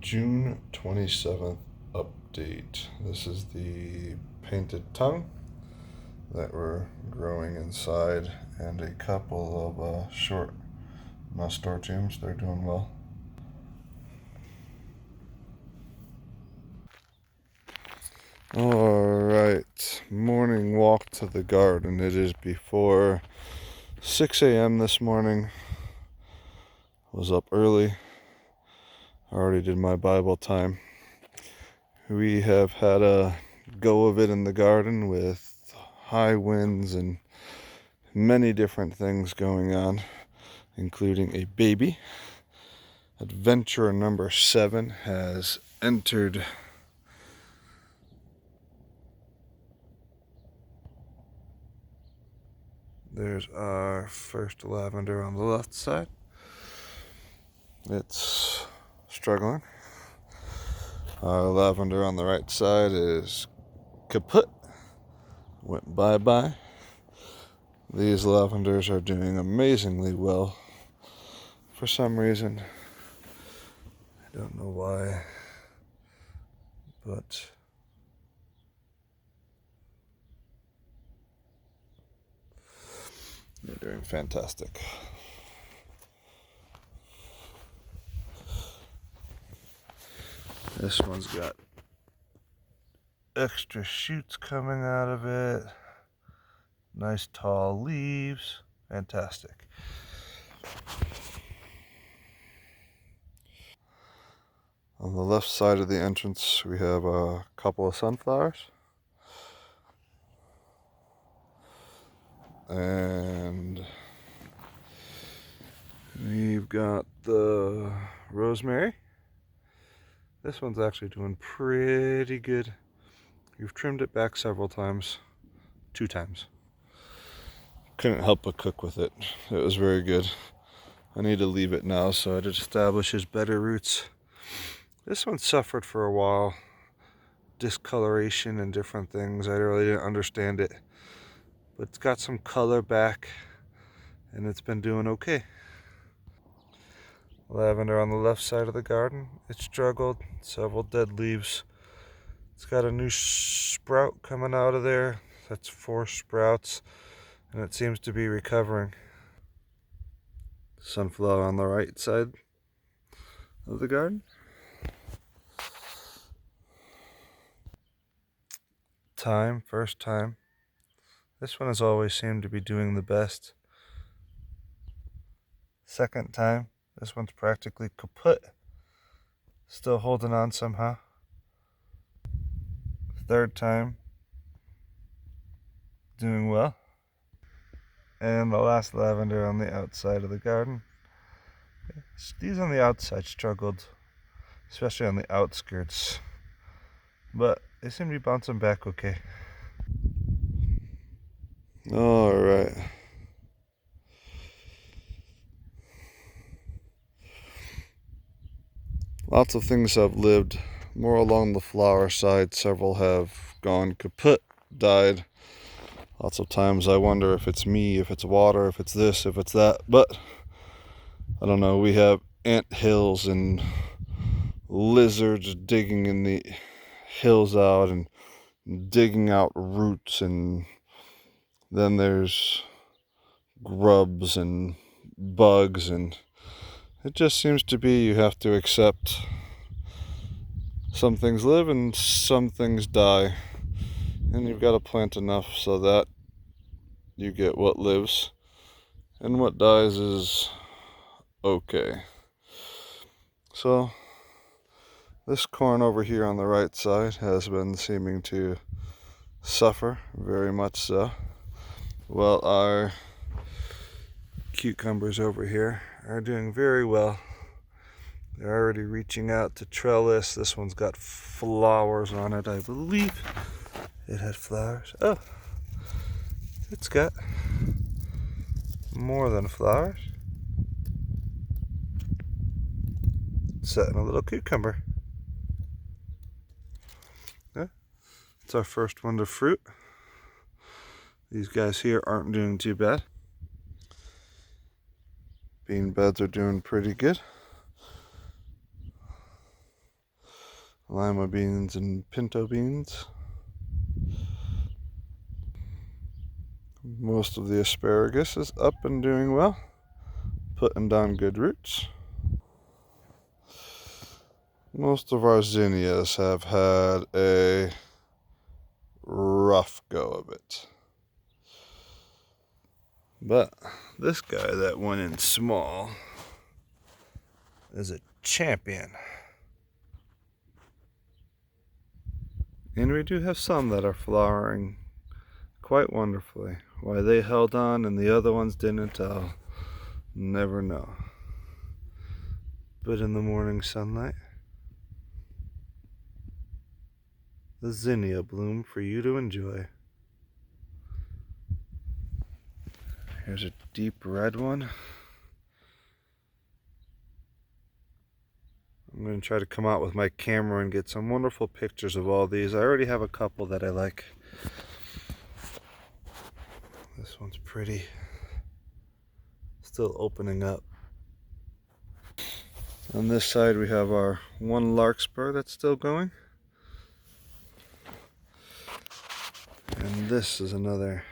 June 27th update. This is the painted tongue that we're growing inside, and a couple of short nasturtiums. They're doing well. Alright, morning walk to the garden. It is before 6 a.m. this morning. I was up early. I already did my Bible time. We have had a go of it in the garden with high winds and many different things going on, including a baby. Adventurer number 7 has entered There's our first lavender on the left side. It's struggling. Our lavender on the right side is kaput. Went bye-bye. These lavenders are doing amazingly well. For some reason, I don't know why, but they're doing fantastic. This one's got extra shoots coming out of it. Nice tall leaves. Fantastic. On the left side of the entrance, we have a couple of sunflowers. And we've got the rosemary. This one's actually doing pretty good. We've trimmed it back several times. 2 times. Couldn't help but cook with it. It was very good. I need to leave it now so it establishes better roots. This one suffered for a while. Discoloration and different things. I really didn't understand it. But it's got some color back and it's been doing okay. Lavender on the left side of the garden. It struggled. Several dead leaves. It's got a new sprout coming out of there. That's 4 sprouts. And it seems to be recovering. Sunflower on the right side of the garden. First time. This one has always seemed to be doing the best. Second time. This one's practically kaput. Still holding on somehow. Third time. Doing well. And the last lavender on the outside of the garden. These on the outside struggled, especially on the outskirts. But they seem to be bouncing back okay. Alright. Lots of things have lived more along the flower side. Several have gone kaput, died. Lots of times I wonder if it's me, if it's water, if it's this, if it's that. But I don't know. We have ant hills and lizards digging in the hills out and digging out roots, and then there's grubs and bugs, and it just seems to be you have to accept some things live and some things die, and you've got to plant enough so that you get what lives, and what dies is okay. So this corn over here on the right side has been seeming to suffer, very much so. Well, our cucumbers over here are doing very well. They're already reaching out to trellis. This one's got flowers on it, I believe. It had flowers. Oh, it's got more than flowers. It's setting a little cucumber. Yeah, it's our first one to fruit. These guys here aren't doing too bad. Bean beds are doing pretty good. lima beans and pinto beans. Most of the asparagus is up and doing well, putting down good roots. Most of our zinnias have had a rough go of it. But this guy that went in small is a champion. And we do have some that are flowering quite wonderfully. Why they held on and the other ones didn't, I'll never know. But in the morning sunlight, the zinnia bloom for you to enjoy. Here's a deep red one. I'm going to try to come out with my camera and get some wonderful pictures of all these. I already have a couple that I like. This one's pretty. Still opening up. On this side we have our one larkspur that's still going. And this is another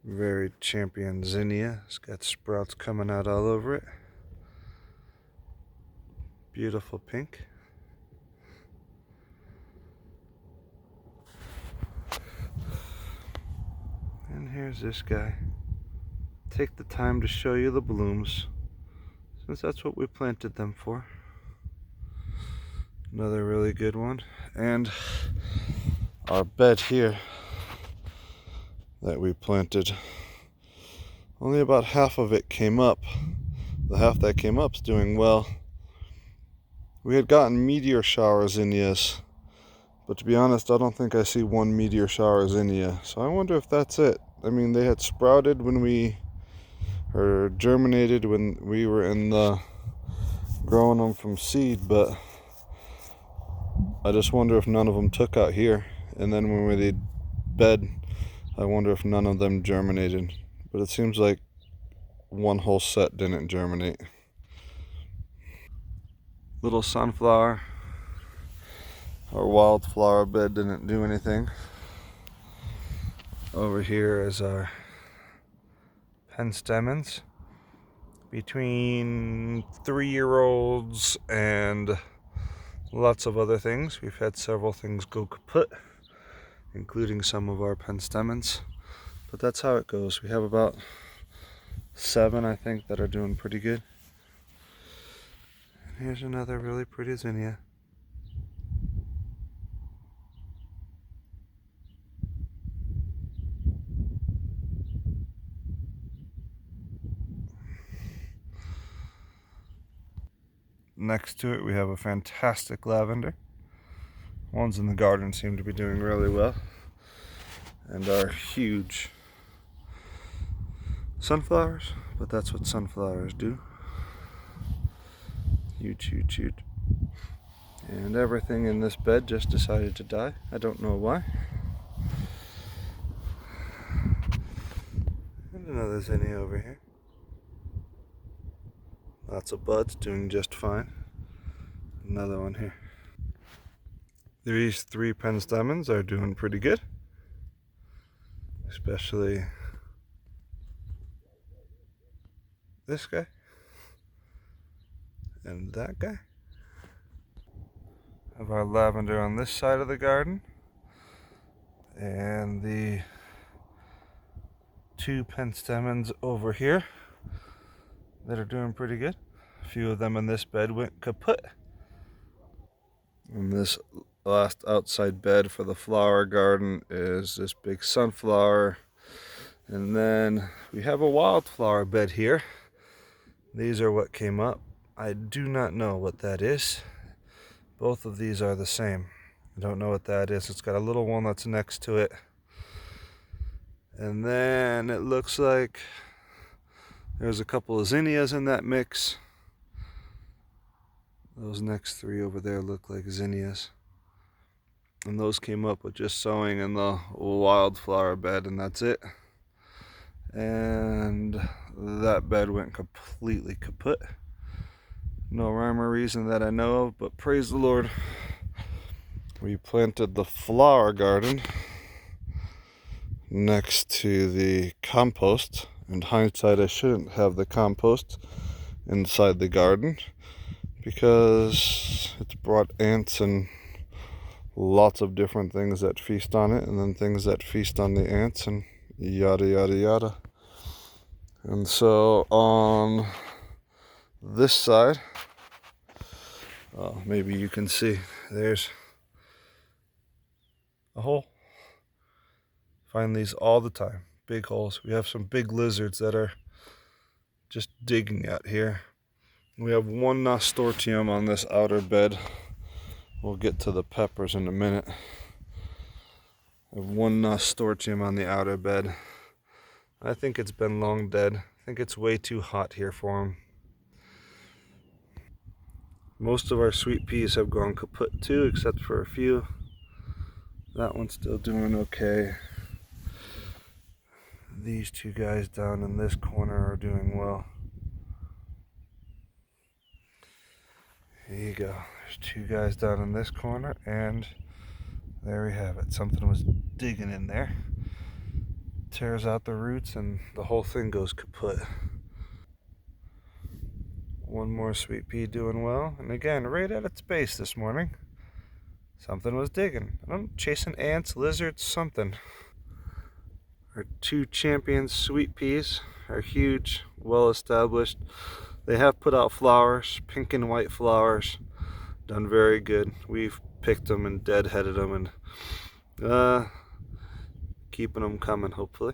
very champion zinnia. It's got sprouts coming out all over it. Beautiful pink. And here's this guy. Take the time to show you the blooms, since that's what we planted them for. Another really good one. And our bed here that we planted, only about half of it came up. The half that came up's doing well. We had gotten meteor shower zinnias, but to be honest, I don't think I see one meteor shower zinnia. So I wonder if that's it. I mean, they had sprouted when we, or germinated when we were in the growing them from seed, but I just wonder if none of them took out here. And then when we did bed, I wonder if none of them germinated. But it seems like one whole set didn't germinate. Little sunflower. Our wildflower bed didn't do anything. Over here is our penstemons. Between 3-year-olds and lots of other things. We've had several things go kaput, including some of our penstemons. But that's how it goes. We have about 7, I think, that are doing pretty good. And here's another really pretty zinnia. Next to it we have a fantastic lavender. Ones in the garden seem to be doing really well. And our huge sunflowers, but that's what sunflowers do. Huge, huge, huge. And everything in this bed just decided to die. I don't know why. And another zinnia over here. Lots of buds, doing just fine. Another one here. These 3 penstemons are doing pretty good. Especially this guy. And that guy. Have our lavender on this side of the garden. And the 2 penstemons over here that are doing pretty good. A few of them in this bed went kaput. And this last outside bed for the flower garden is this big sunflower. And then we have a wildflower bed here. These are what came up. I do not know what that is. Both of these are the same. I don't know what that is. It's got a little one that's next to it. And then it looks like there's a couple of zinnias in that mix. Those next 3 over there look like zinnias. And those came up with just sowing in the wildflower bed, and that's it. And that bed went completely kaput. No rhyme or reason that I know of, but praise the Lord. We planted the flower garden next to the compost. In hindsight, I shouldn't have the compost inside the garden because it's brought ants and lots of different things that feast on it, and then things that feast on the ants, and yada yada yada. And so on this side, maybe you can see, there's a hole. Find these all the time, big holes. We have some big lizards that are just digging out here. We have one nasturtium on this outer bed. We'll get to the peppers in a minute. We have one nasturtium on the outer bed. I think it's been long dead. I think it's way too hot here for him. Most of our sweet peas have gone kaput too, except for a few. That one's still doing okay. These two guys down in this corner are doing well. Here you go. There's two guys down in this corner, and there we have it. Something was digging in there. Tears out the roots, and the whole thing goes kaput. One more sweet pea doing well, and again, right at its base this morning, something was digging. I'm chasing ants, lizards, something. Our two champion sweet peas are huge, well established. They have put out flowers, pink and white flowers, done very good. We've picked them and deadheaded them, and keeping them coming, hopefully.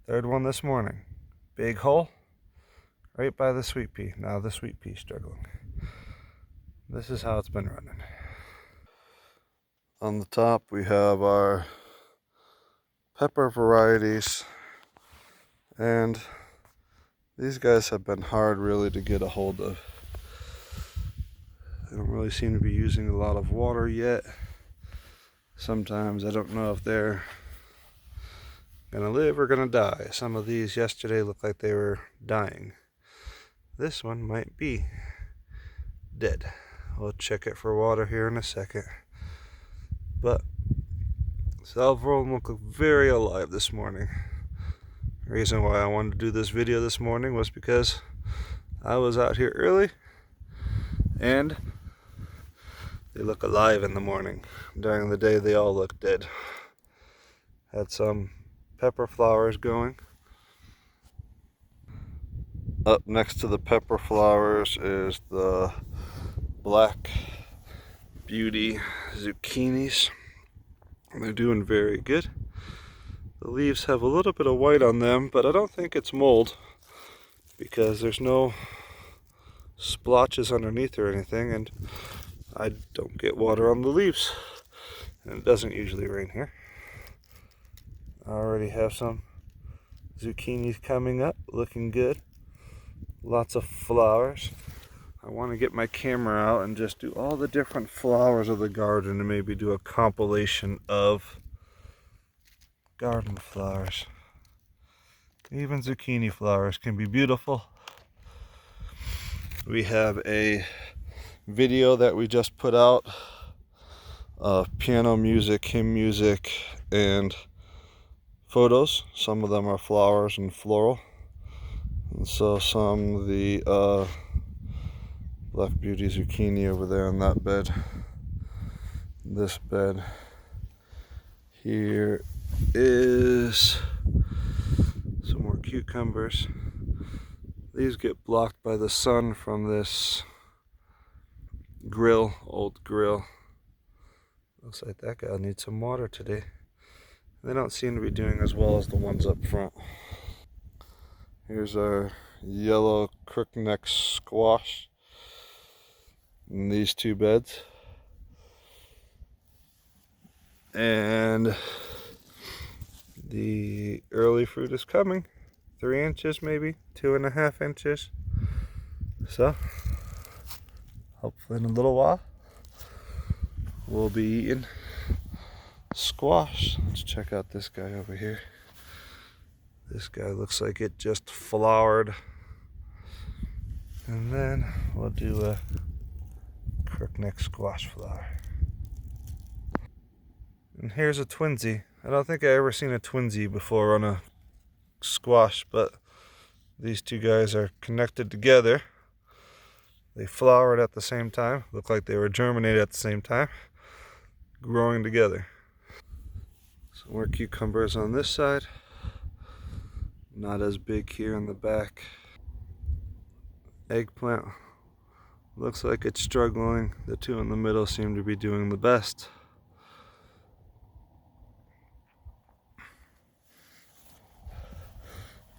Third one this morning. Big hole right by the sweet pea. Now the sweet pea struggling. This is how it's been running. On the top we have our pepper varieties, and these guys have been hard really to get a hold of. They don't really seem to be using a lot of water yet. Sometimes I don't know if they're gonna live or gonna die. Some of these yesterday looked like they were dying. This one might be dead. We'll check it for water here in a second. But several of them look very alive this morning. The reason why I wanted to do this video this morning was because I was out here early and they look alive in the morning. During the day they all look dead. Had some pepper flowers going. Up next to the pepper flowers is the Black Beauty zucchinis. They're doing very good. The leaves have a little bit of white on them, but I don't think it's mold because there's no splotches underneath or anything, and I don't get water on the leaves, and it doesn't usually rain here. I already have some zucchinis coming up, looking good. Lots of flowers. I want to get my camera out and just do all the different flowers of the garden and maybe do a compilation of garden flowers. Even zucchini flowers can be beautiful. We have a video that we just put out of piano music, hymn music, and photos. Some of them are flowers and floral. And so some of the Black Beauty zucchini over there in that bed. This bed here is some more cucumbers. These get blocked by the sun from this grill, old grill. Looks like that guy needs some water today. They don't seem to be doing as well as the ones up front. Here's our yellow crookneck squash in these two beds. And the early fruit is coming. 3 inches maybe, 2.5 inches. So, hopefully in a little while, we'll be eating squash. Let's check out this guy over here. This guy looks like it just flowered And then we'll do a crookneck squash flower. And here's a twinsy. I don't think I ever seen a twinsy before on a squash, but these two guys are connected together. They flowered at the same time. Look like they were germinated at the same time, growing together. Some more cucumbers on this side. Not as big here in the back. Eggplant looks like it's struggling. The two in the middle seem to be doing the best.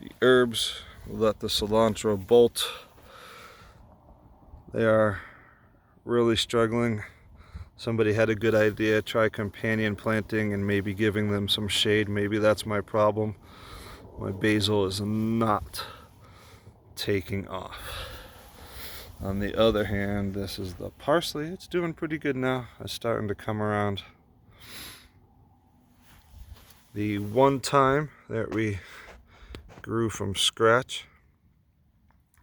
The herbs, we'll let the cilantro bolt. They are really struggling. Somebody had a good idea, try companion planting and maybe giving them some shade. Maybe that's my problem. My basil is not taking off. On the other hand, this is the parsley. It's doing pretty good now. It's starting to come around. The one time that we grew from scratch,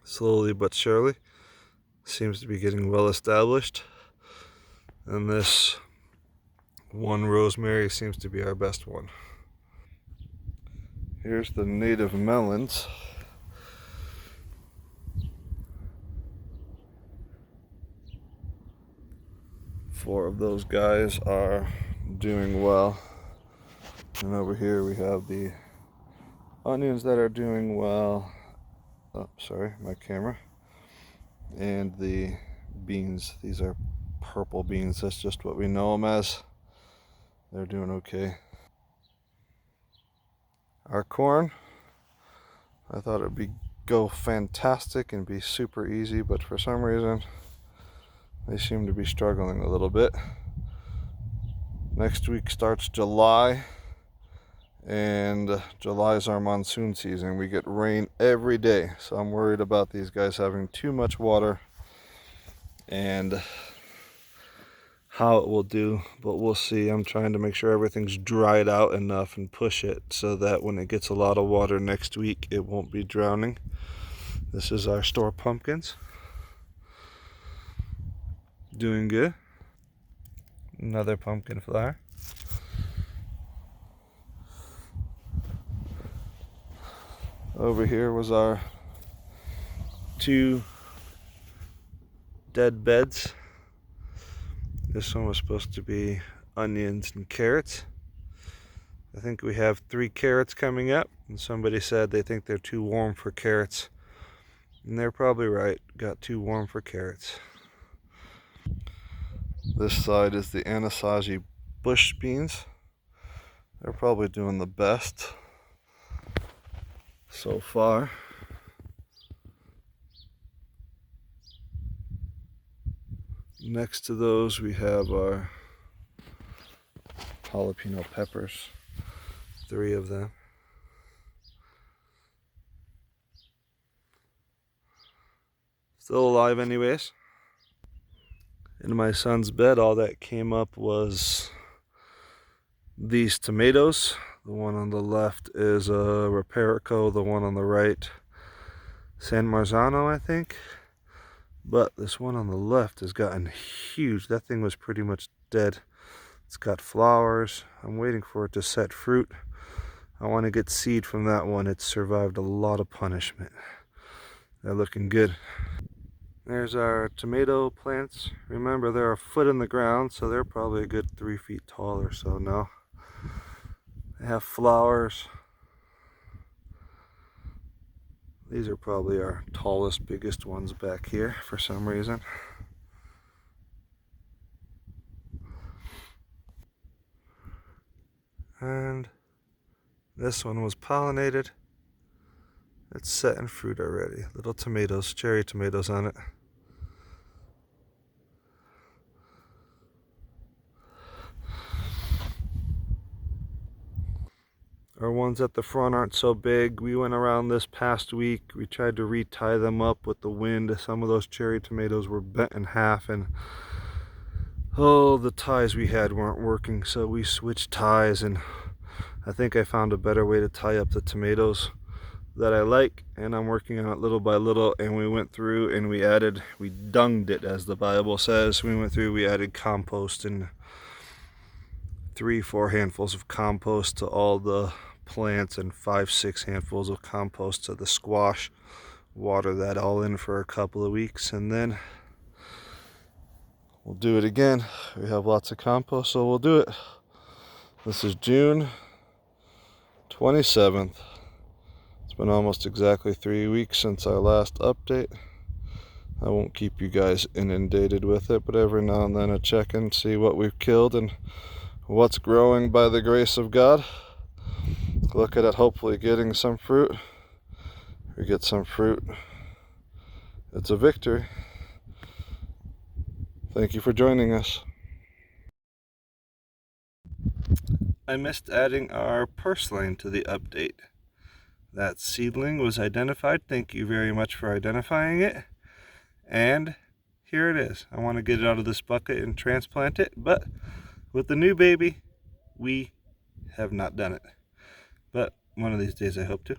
slowly but surely, seems to be getting well established. And this one rosemary seems to be our best one. Here's the native melons. Four of those guys are doing well. And over here we have the onions that are doing well. Oh, sorry, my camera. And the beans. These are purple beans. That's just what we know them as. They're doing okay. Our corn, I thought it would go fantastic and be super easy, but for some reason they seem to be struggling a little bit. Next week starts July, and July is our monsoon season. We get rain every day, so I'm worried about these guys having too much water and how it will do, but we'll see. I'm trying to make sure everything's dried out enough and push it so that when it gets a lot of water next week, it won't be drowning. This is our store pumpkins. Doing good. Another pumpkin flower. Over here was our two dead beds. This one was supposed to be onions and carrots. I think we have 3 carrots coming up, and somebody said they think they're too warm for carrots. And they're probably right. Got too warm for carrots. This side is the Anasazi bush beans. They're probably doing the best so far. Next to those we have our jalapeno peppers, 3 of them. Still alive anyways. In my son's bed, all that came up was these tomatoes. The one on the left is a Reparico, the one on the right, San Marzano, I think. But this one on the left has gotten huge. That thing was pretty much dead. It's got flowers. I'm waiting for it to set fruit. I want to get seed from that one. It's survived a lot of punishment. They're looking good. There's our tomato plants. Remember, they're a foot in the ground, so they're probably a good 3 feet tall or so now. They have flowers. These are probably our tallest, biggest ones back here for some reason. And this one was pollinated. It's setting fruit already. Little tomatoes, cherry tomatoes on it. Our ones at the front aren't so big. We went around this past week. We tried to retie them up with the wind. Some of those cherry tomatoes were bent in half, and the ties we had weren't working, so we switched ties, and I think I found a better way to tie up the tomatoes. that I like, and I'm working on it little by little. And we went through and we dunged it, as the Bible says. We added compost, and 3-4 handfuls of compost to all the plants, and 5-6 handfuls of compost to the squash. Water that all in for a couple of weeks, and then we'll do it again. We have lots of compost, so we'll do it. This is June 27th. It's been almost exactly 3 weeks since our last update. I won't keep you guys inundated with it, but every now and then I check and see what we've killed and what's growing by the grace of God. Look at it, hopefully getting some fruit. If we get some fruit, it's a victory. Thank you for joining us. I missed adding our purslane to the update. That seedling was identified. Thank you very much for identifying it. And here it is. I want to get it out of this bucket and transplant it, but with the new baby, we have not done it. But one of these days I hope to.